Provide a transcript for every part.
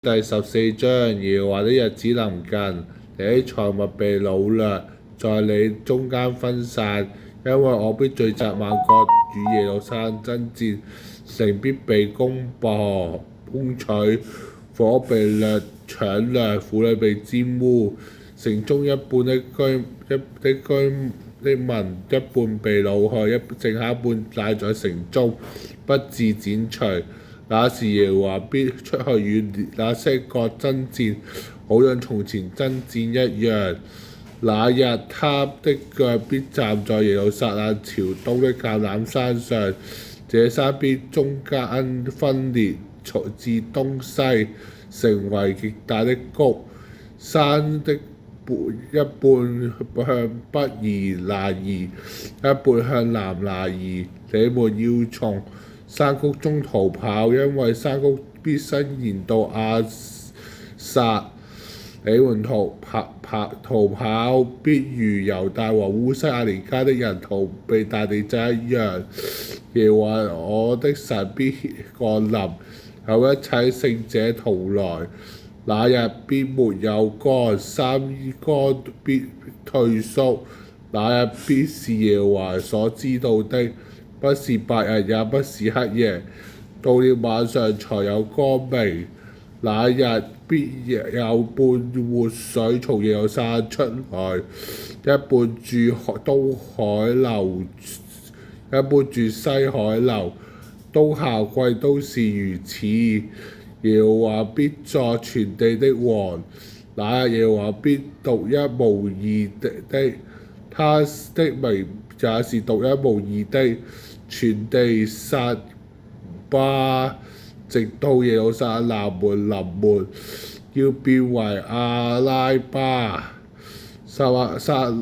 第14章，耶和華的日子臨近，你的財物被擄掠，在你中間分散，因為我必聚集萬國與耶路撒冷爭戰，城必被攻取，房屋被搶掠，婦女被玷污，城中一半的民一半被擄去，剩下一半賴在城中，不致剪除。那時耶和華必出去與那些國爭戰，好像從前爭戰一樣。那日他的腳必站在耶路撒冷朝東的橄欖山上，這山必中間分裂至東西，成為極大的谷。山的一半向北挪移，一半向南挪移。你們要從山谷中逃跑，因為山谷必伸延到亞薩。你們逃跑必如猶大和烏西亞年間的人逃避大地震一樣。耶和華我的神必降臨，有一切聖者同來。那日必沒有乾，山岡必退縮。那日必是耶和華所知道的，不是白日，也不是黑夜，到了晚上才有光明。那日必有半活水從耶路撒冷出來，一半住東海流，一半住西海流。冬夏季都是如此。耶和華必作全地的王，那日耶和華必獨一無二的，他的名也是獨一無二的。全地撒巴，直到耶路撒冷南門臨門，要變為阿拉巴。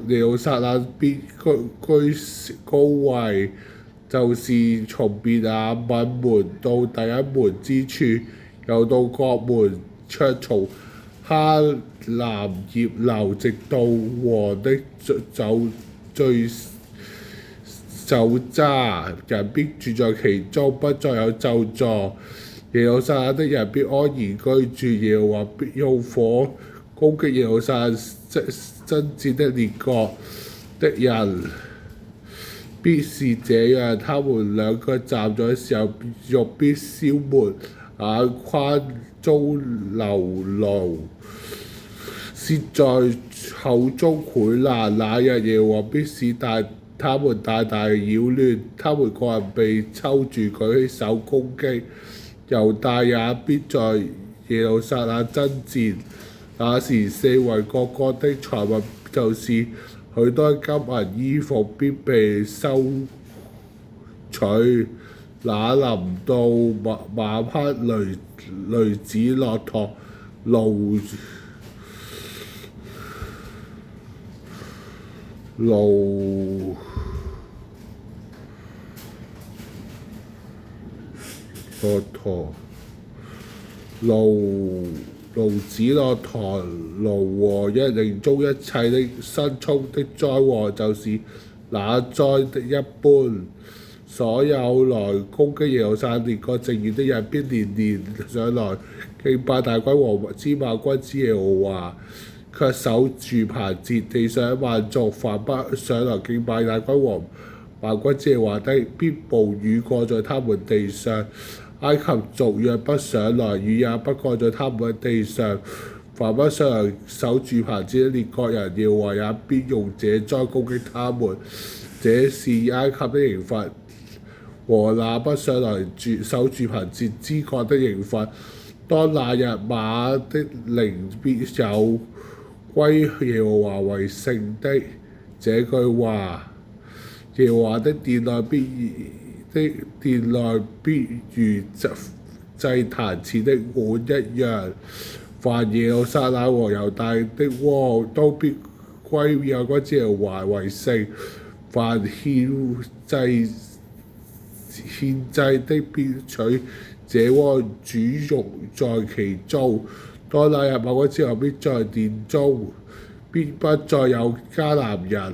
耶路撒冷必居高位，就是從便雅憫門到第一門之處，又到各門，卻從哈楠業流，直到王的酒榨，人必住在其中，不再有咒詛。耶路撒冷的人必安然居住，耶和華必用火攻擊耶路撒冷爭戰的列國的人，必是這樣。他們兩腳站在的時候，肉必消沒，眼眶中流膿，舌在口中潰爛。那日耶和華必使他們大大擾亂，他們個人被抽住，舉起手攻擊。猶大也必在耶路撒冷爭戰。那時四圍各國的財物，就是許多金銀衣服，必被收取。那臨到馬匹、驢子、駱駝、和一營中一切的牲畜的災禍，就是那災的一般。所有來攻擊耶路撒冷列國剩餘的人，必連連上來敬拜大君王之萬軍之耶和華，卻守住棚節。地上萬族，凡不上來敬拜大君王萬軍之耶和華的，必無雨降在他們地上。埃及族若不上來，雨也不降在他們的地上。凡不上來守住棚節的列國人，耶和華也必用這災攻擊他們。這是埃及的刑罰，和那不上來守住棚節之國的刑罰。當那日，馬的靈必有歸耶和華為聖的這句話。耶和華的殿內必如祭壇前的碗一樣。凡耶路撒冷和猶大的窩都必歸萬軍之耶和華為聖。凡獻祭的必取這窩煮肉在其中。當那日，萬軍之耶和華必在殿中，必不再有迦南人。